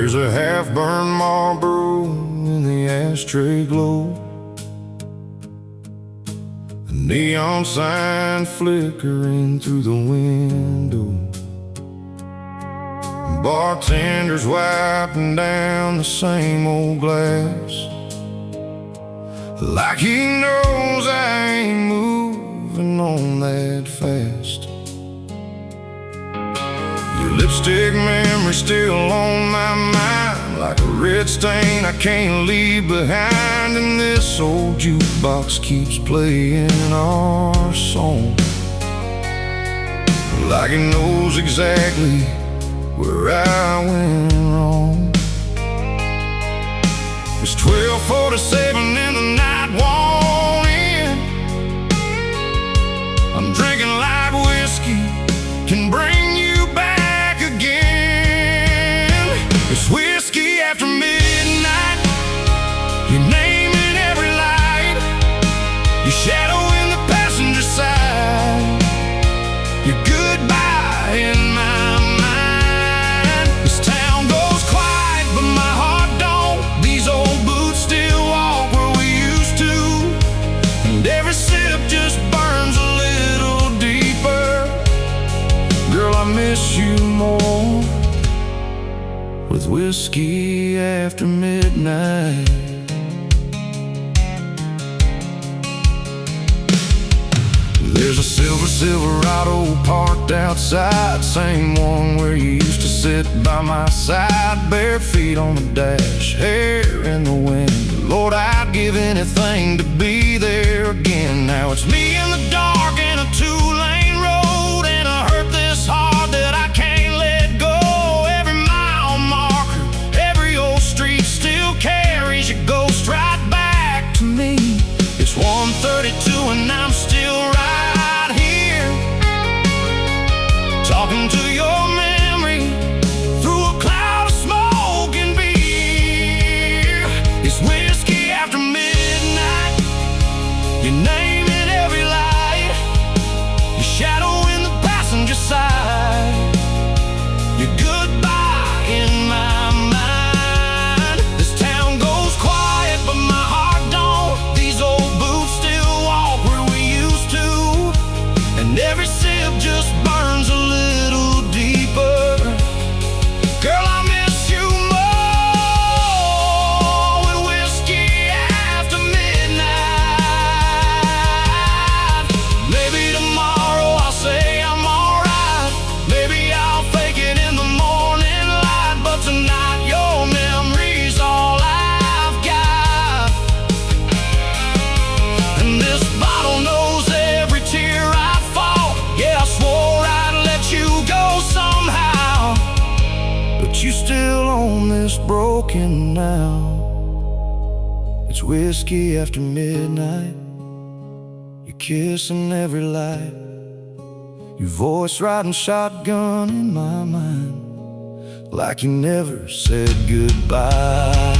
There's a half-burned Marlboro in the ashtray glow, a neon sign flickering through the window, bartenders wiping down the same old glass, like he knows I ain't moving on that fast. Your lipstick memory still on my mind, like a red stain I can't leave behind. And this old jukebox keeps playing our song, like it knows exactly where I went wrong. It's 12:47 and the night won't end. I'm drinking light whiskey, can bring you back again. It's whiskey after midnight, your name in every light, your shadow in the passenger side, your goodbye in my mind. This town goes quiet, but my heart don't. These old boots still walk where we used to, and every sip just burns a little deeper. Girl, I miss you more with whiskey after midnight. There's a silver Silverado parked outside, same one where you used to sit by my side, bare feet on the dash, hair in the wind. Lord, I'd give anything to be there again. Now it's me in the dark in a two-lane road, and I hurt this hard that I can't let go. Every mile marker, every old street still carries your ghost right back to me. It's 1:32 and I'm still right here, talking to your memory through a cloud of smoke and beer. It's whiskey after midnight, your name in every light, your shadow in the passenger side, your goodbye in my mind. This town goes quiet, but my heart don't. These old boots still walk where we used to, and every sip just burns a little deeper. Girl, I miss you more with whiskey after midnight. Maybe tomorrow I'll say I'm alright, maybe I'll fake it in the morning light, but tonight your memory's all I've got. And this bottle knows every tear I fought. Yeah, I swore I'd let you go somehow, but you still own this broken now. It's whiskey after midnight, your kiss in every light, your voice riding shotgun in my mind, like you never said goodbye.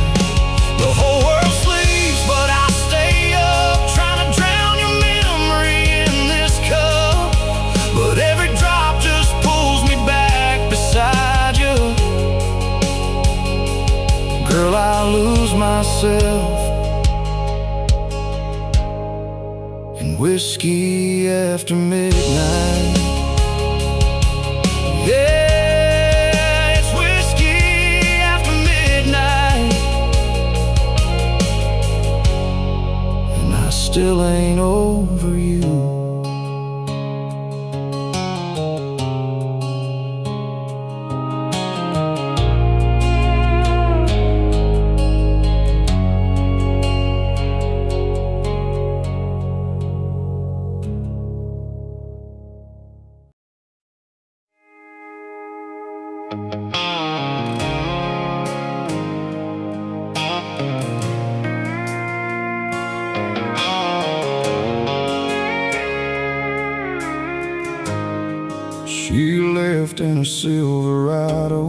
The whole world sleeps, but I stay up, trying to drown your memory in this cup. But every drop just pulls me back beside you. Girl, I lose myself in whiskey after midnight. Yeah, it's whiskey after midnight, and I still ain't over you. She left in a Silverado,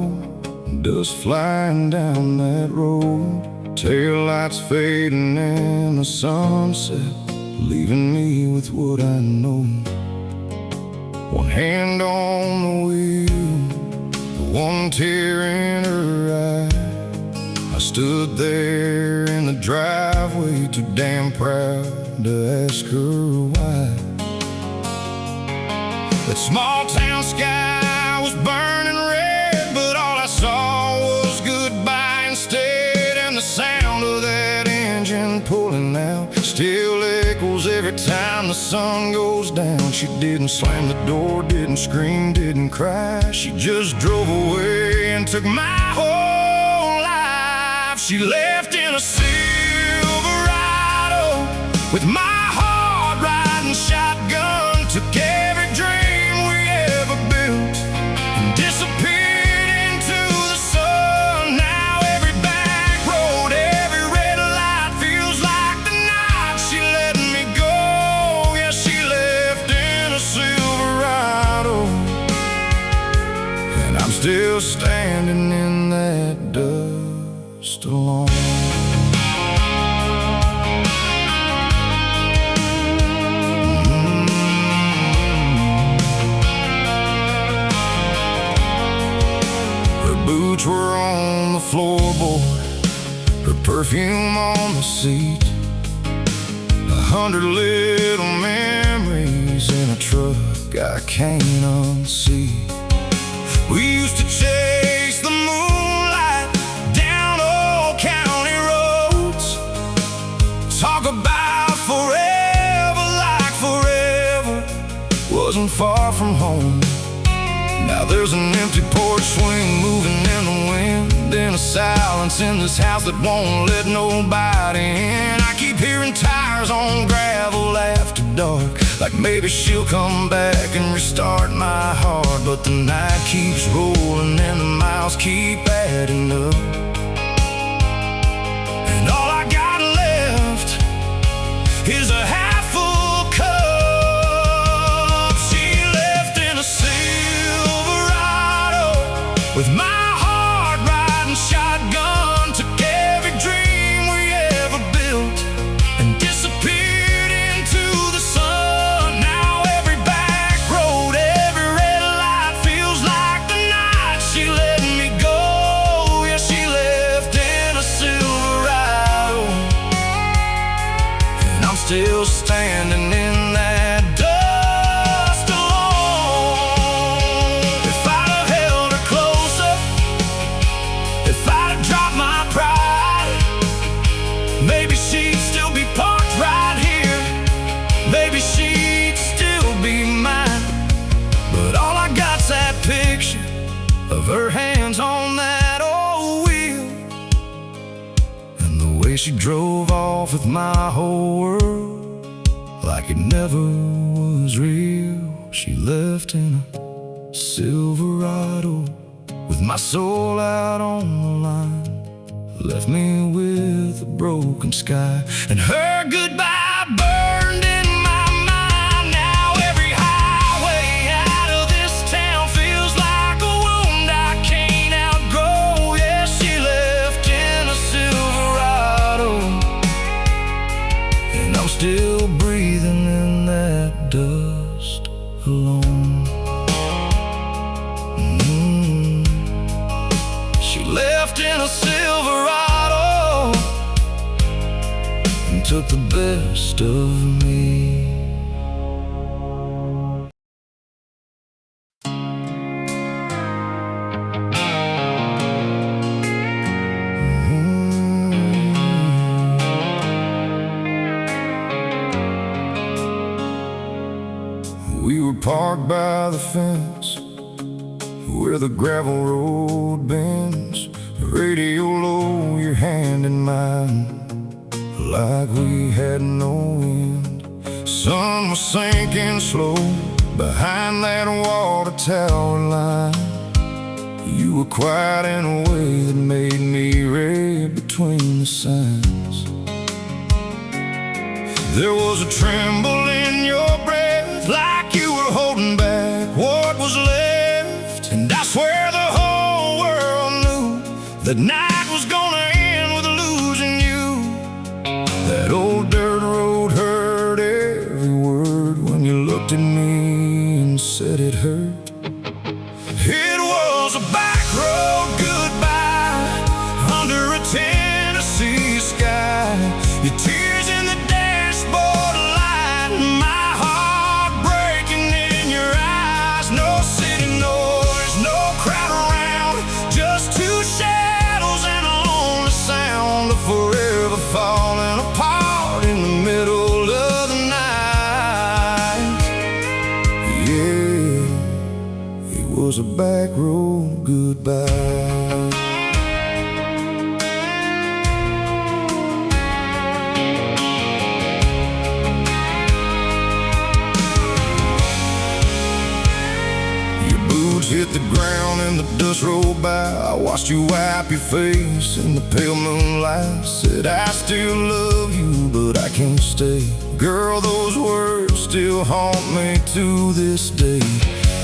dust flying down that road, taillights fading in the sunset, leaving me with what I know. One hand on the wheel, the one tear in her eye, stood there in the driveway, too damn proud to ask her why. That small town sky was burning red, but all I saw was goodbye instead. And the sound of that engine pulling out still echoes every time the sun goes down. She didn't slam the door, didn't scream, didn't cry. She just drove away and took my whole life. She left in a Silverado with my heart riding shotgun. Took every dream we ever built and disappeared into the sun. Now every back road, every red light feels like the night she let me go. Yeah, she left in a Silverado, and I'm still standing in that dust alone. Boots were on the floorboard, her perfume on the seat. 100 little memories in a truck I can't unsee. We used to chase the moonlight down old county roads, talk about forever like forever wasn't far from home. Now there's an empty porch swing moving in the wind, in a silence in this house that won't let nobody in. I keep hearing tires on gravel after dark, like maybe she'll come back and restart my heart. But the night keeps rolling and the miles keep adding up, and all I got left is a half-full cup. She left in a with my heart riding shotgun. Took every dream we ever built and disappeared into the sun. Now every back road, every red light feels like the night she let me go. Yeah, she left in a Silverado, and I'm still standing in that dust alone. If I'd have held her closer, if I'd have dropped my pride, maybe she'd still be parked right here, maybe she'd still be mine. But all I got's that picture of her hands on that old wheel, and the way she drove off with my whole world like it never was real. She left in a Silverado with my soul out on the line, left me with a broken sky, and her goodbye burned in my mind. Now every highway out of this town feels like a wound I can't outgrow. Yeah, she left in a Silverado, and I'm still breathing in that dust alone. Left in a Silverado and took the best of me. We were parked by the fence where the gravel road bends, radio low, your hand in mine, like we had no end. Sun was sinking slow behind that water tower line. You were quiet in a way that made me read between the signs. There was a tremble in your breath, like you were holding back what was left. And I swear the whole world knew that night was gonna end with losing you. That old dirt road hurt every word when you looked at me and said it hurt. It was a back road goodbye under a tent. a back road goodbye. Hit the ground and the dust rolled by. I watched you wipe your face in the pale moonlight. Said I still love you, but I can't stay. Girl, those words still haunt me to this day.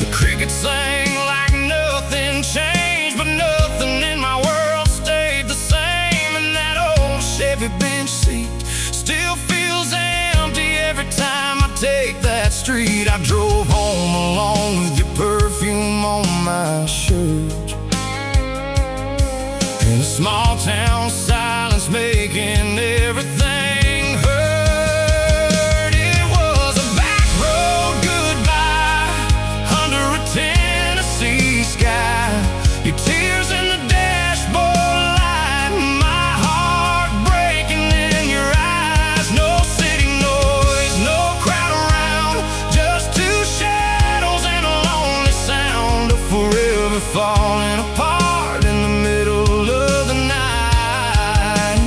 The crickets sang like nothing changed, but nothing in my world stayed the same. And that old Chevy bench seat still feels empty every time I take that street. I drove home along with your perfume on my shirt, in a small town silence making everything hurt. It was a back road goodbye under a Tennessee sky. Your tears in the dashboard light, my heart breaking in your eyes. No city noise, no crowd around, just two shadows and a lonely sound of forever falling apart in the middle of the night.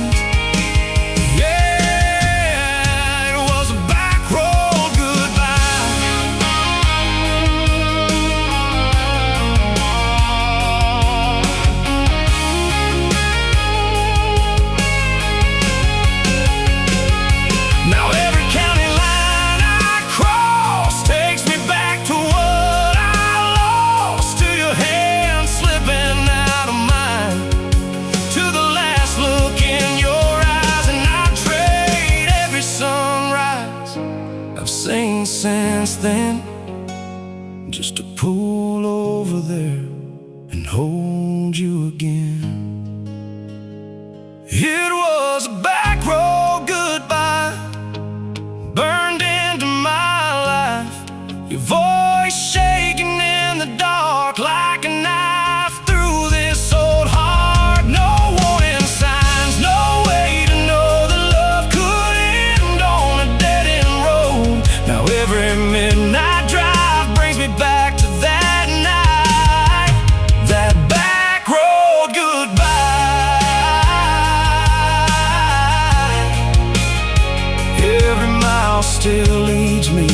Yeah, it was a back road goodbye. Now every county line I cross takes me back to what I lost, to your hand slipping out of mine, to the last look in your eyes. And I'd trade every sunrise I've seen since then, just to pull over there and hold you again. It was a back road goodbye, burned into my life. Your voice shaking in the dark like a knife through this old heart. No warning signs, no way to know that love could end on a dead-end road. Now every midnight drive brings me back to that night, that back road goodbye. Every mile still leads me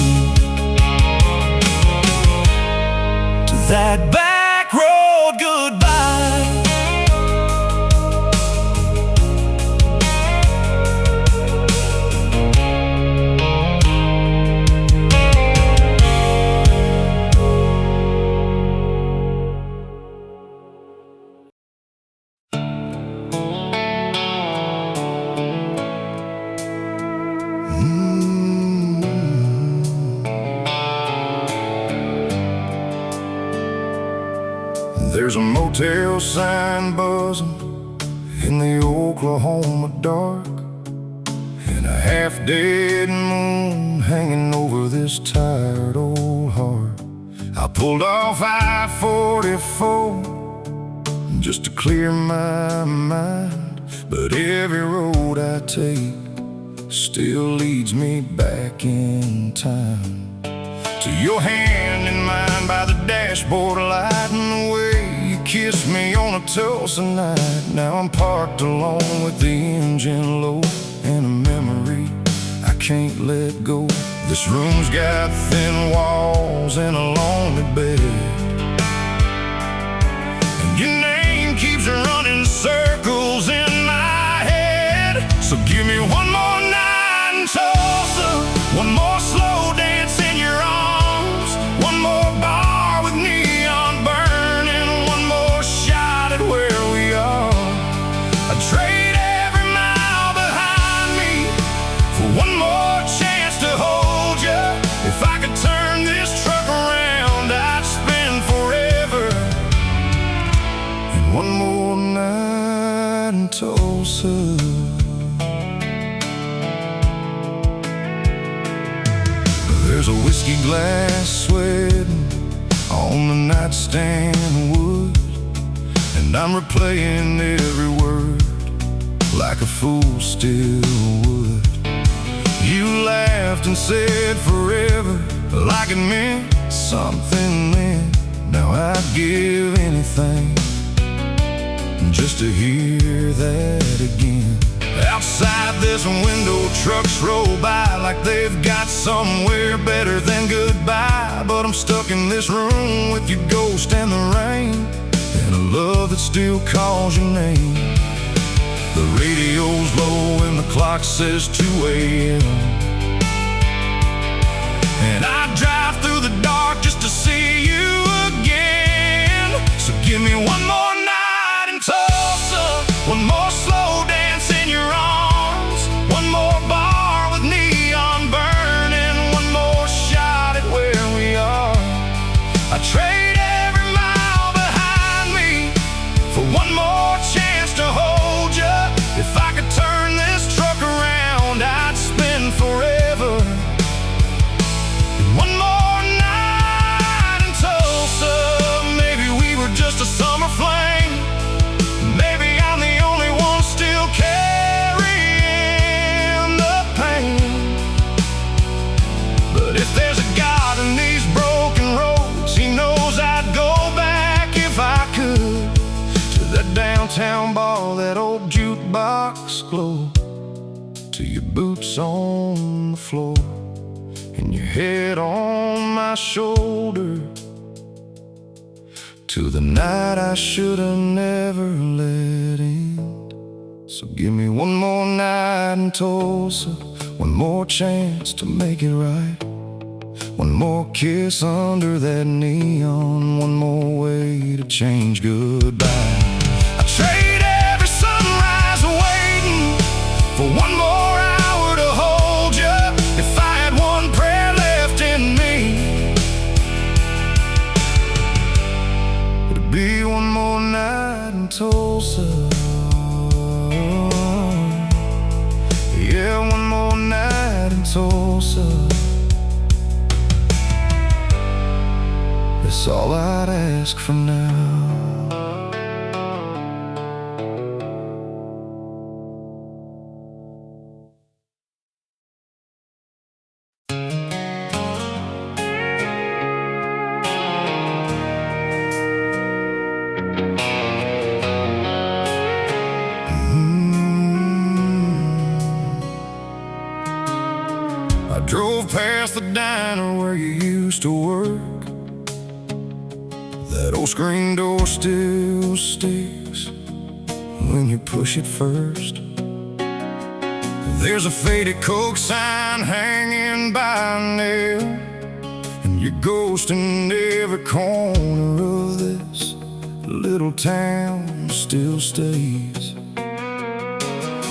to that back road goodbye. There's a motel sign buzzing in the Oklahoma dark, and a half-dead moon hanging over this tired old heart. I pulled off I-44 just to clear my mind, but every road I take still leads me back in time, to your hand in mine by the dashboard light, and the way you kissed me on a Tulsa night. Now I'm parked alone with the engine low, and a memory I can't let go. This room's got thin walls and a lonely bed, and your name keeps running circles in my head. So give me one more night in Tulsa, one more slow dance in your arms, one more bar with neon burning, one more shot at where we are. I'd trade every mile behind me for one more chance to hold you. If I could turn this truck around, I'd spend forever and one more night in Tulsa. There's a whiskey glass sweating on the nightstand wood, and I'm replaying every word like a fool still would. You laughed and said forever, like it meant something then. Now I'd give anything just to hear that again. Outside this window, trucks roll by like they've got somewhere better than goodbye. But I'm stuck in this room with your ghost and the rain, and a love that still calls your name. The radio's low and the clock says 2 a.m. And I drive through the dark just to see you again. So give me one more night in Tulsa, one more slow dance in your arms, one more bar with neon burning, one more shot at where we are. I trade every mile behind me for one more chance to hold you. If I could turn this truck around, I'd spend forever. One more night in Tulsa. Maybe we were just a summer fling. Maybe I'm the only one still carrying the pain. But if there's a God in these broken roads, He knows I'd go back if I could, to that downtown bar, that old jukebox glow, to your boots on the floor and your head on my shoulder, to the night I should've never let end. So give me one more night in Tulsa, one more chance to make it right, one more kiss under that neon, one more way to change goodbye. I trade every sunrise waiting for one more hour to hold you. If I had one prayer left in me, it'd be one more night in Tulsa. Yeah, one more night in Tulsa. That's all I'd ask for now. I drove past the diner where you used to work. That old screen door still sticks when you push it first. There's a faded Coke sign hanging by a nail, and your ghost in every corner of this little town still stays.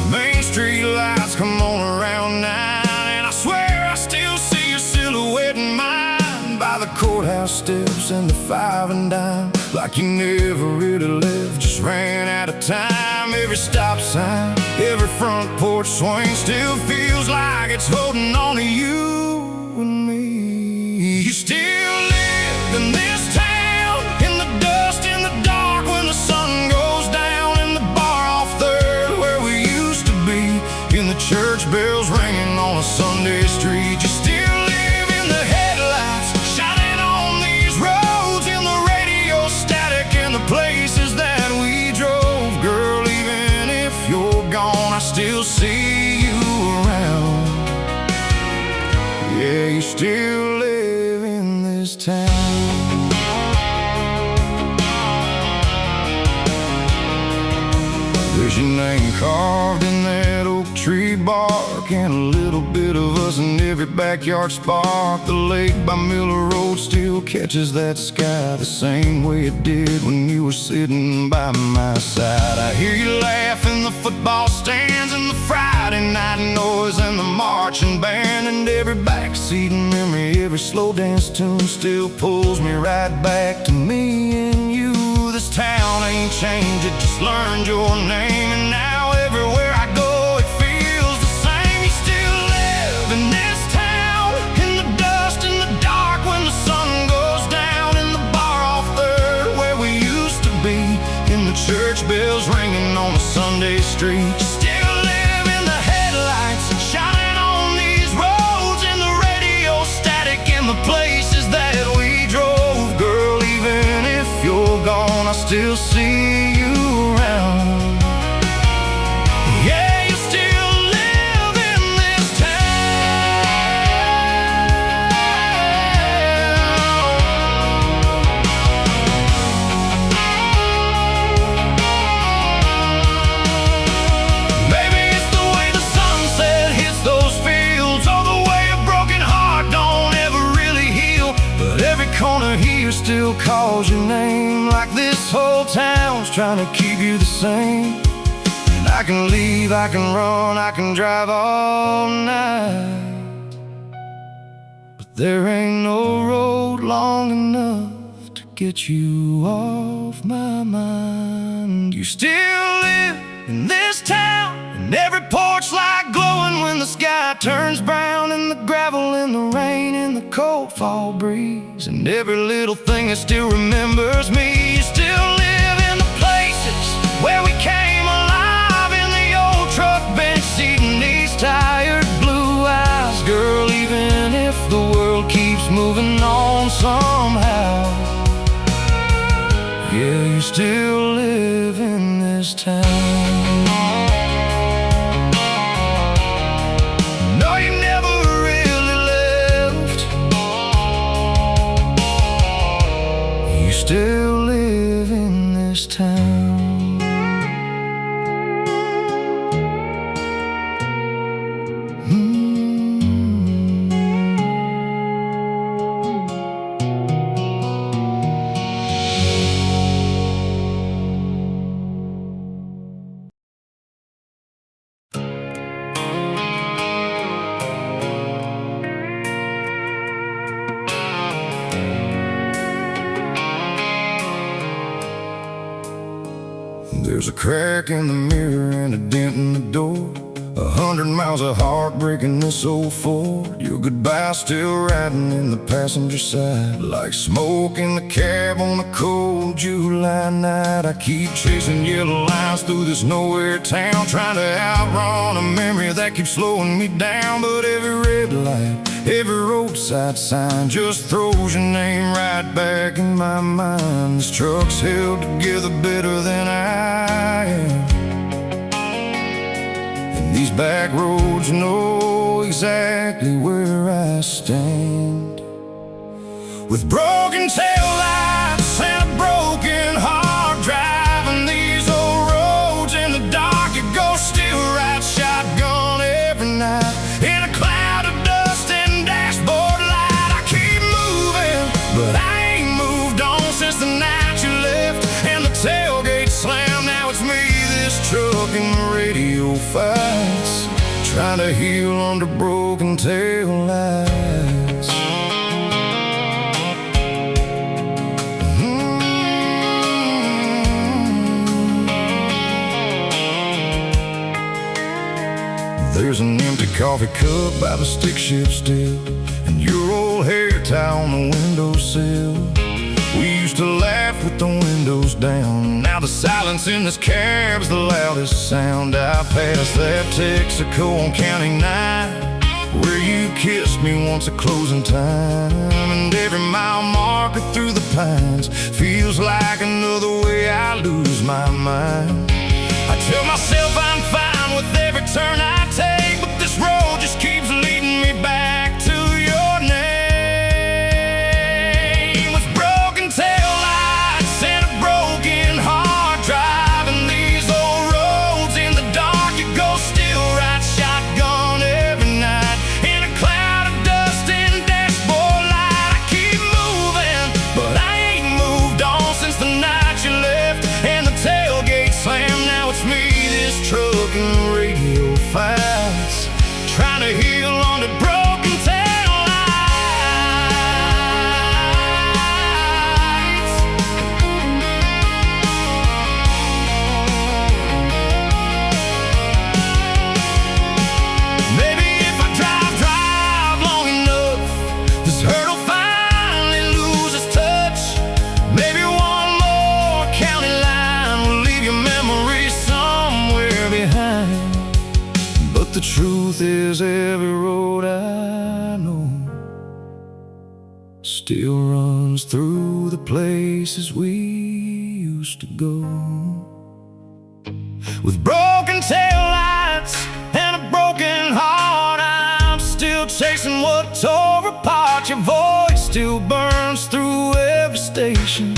Main Street lights come on around 9, and I swear I still see your silhouette in mine by the courthouse steps and the 5 and dime. Like you never really left, just ran out of time. Every stop sign, every front porch swing still feels like it's holding on to you and me. You still live in this town, in the dust, in the dark, when the sun goes down, in the bar off 3rd where we used to be, in the church bells ringing on a Sunday street. You still live in the headlights shining on these roads, in the radio static and the places that we drove. Girl, even if you're gone, I still see you around. Yeah, you still live in this town. There's your name carved in that oak tree bark, and a little bit of us in every backyard spark. The lake by Miller Road still catches that sky the same way it did when you were sitting by my side. I hear you laugh in the football stands, and the Friday night noise, and the marching band, and every backseat memory, every slow dance tune still pulls me right back to me and you. This town ain't changed, it just learned your name, and now everywhere I go it feels the same. You still live in this town, in the dust, in the dark, when the sun goes down, in the bar off 3rd where we used to be, in the church bells ringing on a Sunday street. You still live in the headlights shining on these roads, in the radio static and the places that we drove. Girl, even still see you around. Yeah, you still live in this town. Maybe it's the way the sunset hits those fields, or the way a broken heart don't ever really heal. But every corner here still calls your name, like this whole town's trying to keep you the same. And I can leave, I can run, I can drive all night, but there ain't no road long enough to get you off my mind. You still live in this town, and every porch light glowing when the sky turns brown, and the gravel in the rain and the cold fall breeze, and every little thing that still remembers me. You still live in the places where we came alive, in the old truck bench seat and these tired blue eyes. Girl, even if the world keeps moving on somehow, yeah, you still live in this town. Still live in this town. There's a crack in the mirror and a dent in the door, 100 miles of heartbreak in this old Ford. Your goodbye still riding in the passenger side, like smoke in the cab on a cold July night. I keep chasing yellow lines through this nowhere town, trying to outrun a memory that keeps slowing me down. But every red light, every roadside sign just throws your name right back in my mind. This truck's held together better than I am, and these back roads know exactly where I stand. With broken taillights and a broken heart, driving these old roads in the dark, it goes still right shotgun every night. In a cloud of dust and dashboard light, I keep moving, but I ain't moved on since the night you left and the tailgate slammed. Now it's me, this truck, and the radio fights, trying to heal under broken taillights. There's an empty coffee cup by the stick shift still, and your old hair tie on the windowsill. We used to laugh with the windows down. Now the silence in this cab's the loudest sound. I passed that Texaco on County 9, where you kissed me once at closing time. And every mile marker through the pines feels like another way I lose my mind. I tell myself I'm fine with every turn I take, but this road just keeps leading me back to your name. With broken taillights and a broken heart, driving these old roads in the dark, it goes still right shotgun every night. In a cloud of dust and dashboard light, I keep moving, but I ain't moved on since the night you left and the tailgate slammed. Now it's me, this truck, and the radio fights, trying to heal under broken taillights. Maybe if I drive long enough, this hurt will finally lose its touch. Maybe one more county line will leave your memory somewhere behind. But the truth is, every road I know still runs through the places we used used to go. With broken taillights and a broken heart, I'm still chasing what tore apart. Your voice still burns through every station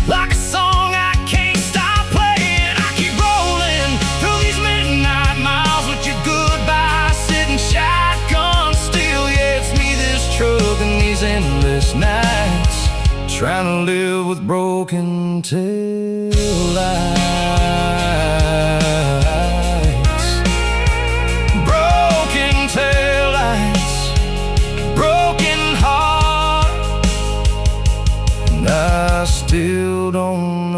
like a song I can't stop playing. I keep rolling through these midnight miles with your goodbye sitting shotgun still. Yeah, it's me, this truck, and these endless nights, trying to live with broken tail lights. Broken tail lights, broken heart, and I still don't